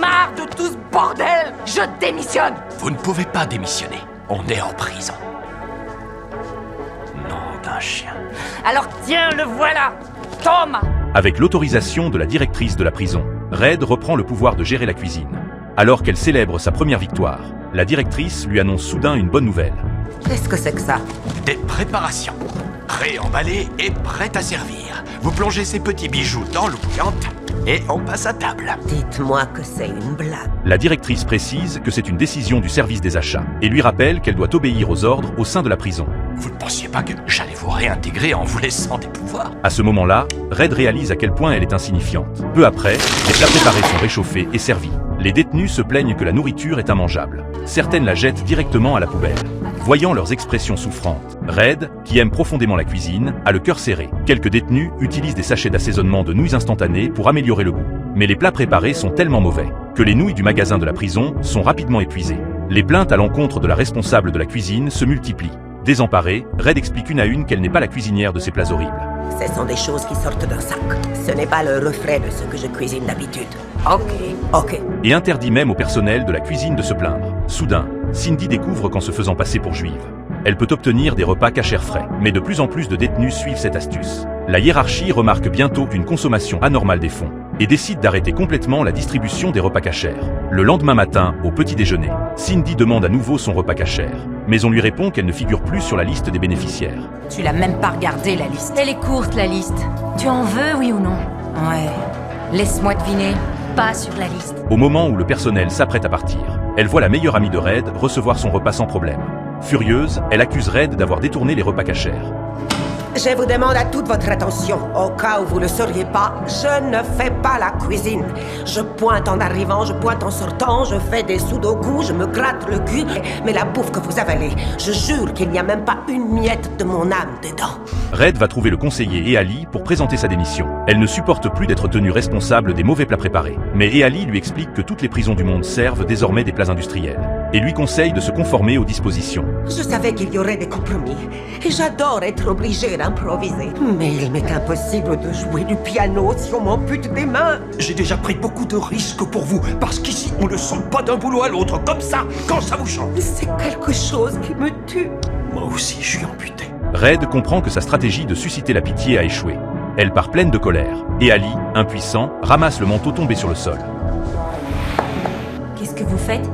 marre de tout ce bordel. Je démissionne. Vous ne pouvez pas démissionner. On est en prison. Nom d'un chien. Alors tiens, le voilà. Thomas. Avec l'autorisation de la directrice de la prison, Red reprend le pouvoir de gérer la cuisine. Alors qu'elle célèbre sa première victoire, la directrice lui annonce soudain une bonne nouvelle. Qu'est-ce que c'est que ça? Des préparations. Préemballées et prêtes à servir. Vous plongez ces petits bijoux dans l'eau bouillante et on passe à table. Dites-moi que c'est une blague. La directrice précise que c'est une décision du service des achats et lui rappelle qu'elle doit obéir aux ordres au sein de la prison. Vous ne pensiez pas que j'allais vous réintégrer en vous laissant des pouvoirs? À ce moment-là, Red réalise à quel point elle est insignifiante. Peu après, les plats préparés sont réchauffés et servis. Les détenus se plaignent que la nourriture est immangeable. Certaines la jettent directement à la poubelle. Voyant leurs expressions souffrantes, Red, qui aime profondément la cuisine, a le cœur serré. Quelques détenus utilisent des sachets d'assaisonnement de nouilles instantanées pour améliorer le goût. Mais les plats préparés sont tellement mauvais que les nouilles du magasin de la prison sont rapidement épuisées. Les plaintes à l'encontre de la responsable de la cuisine se multiplient. Désemparée, Red explique une à une qu'elle n'est pas la cuisinière de ces plats horribles. Ce sont des choses qui sortent d'un sac. Ce n'est pas le reflet de ce que je cuisine d'habitude. Ok. Et interdit même au personnel de la cuisine de se plaindre. Soudain, Cindy découvre qu'en se faisant passer pour juive, elle peut obtenir des repas cachers frais. Mais de plus en plus de détenus suivent cette astuce. La hiérarchie remarque bientôt une consommation anormale des fonds et décide d'arrêter complètement la distribution des repas cachers. Le lendemain matin, au petit déjeuner, Cindy demande à nouveau son repas cacher. Mais on lui répond qu'elle ne figure plus sur la liste des bénéficiaires. Tu l'as même pas regardé, la liste. Elle est courte, la liste. Tu en veux, oui ou non? Ouais. Laisse-moi deviner. Pas sur la liste. Au moment où le personnel s'apprête à partir, elle voit la meilleure amie de Red recevoir son repas sans problème. Furieuse, elle accuse Red d'avoir détourné les repas cachers. Je vous demande à toute votre attention. Au cas où vous ne le sauriez pas, je ne fais pas la cuisine. Je pointe en arrivant, je pointe en sortant, je fais des sudoku, je me gratte le cul. Mais la bouffe que vous avalez, je jure qu'il n'y a même pas une miette de mon âme dedans. Red va trouver le conseiller Eali pour présenter sa démission. Elle ne supporte plus d'être tenue responsable des mauvais plats préparés. Mais Eali lui explique que toutes les prisons du monde servent désormais des plats industriels et lui conseille de se conformer aux dispositions. Je savais qu'il y aurait des compromis. Et j'adore être obligée d'improviser. Mais il m'est impossible de jouer du piano si on m'ampute des mains. J'ai déjà pris beaucoup de risques pour vous, parce qu'ici, on ne saute pas d'un boulot à l'autre, comme ça, quand ça vous chante. C'est quelque chose qui me tue. Moi aussi, je suis amputé. Red comprend que sa stratégie de susciter la pitié a échoué. Elle part pleine de colère. Et Ali, impuissant, ramasse le manteau tombé sur le sol. Qu'est-ce que vous faites?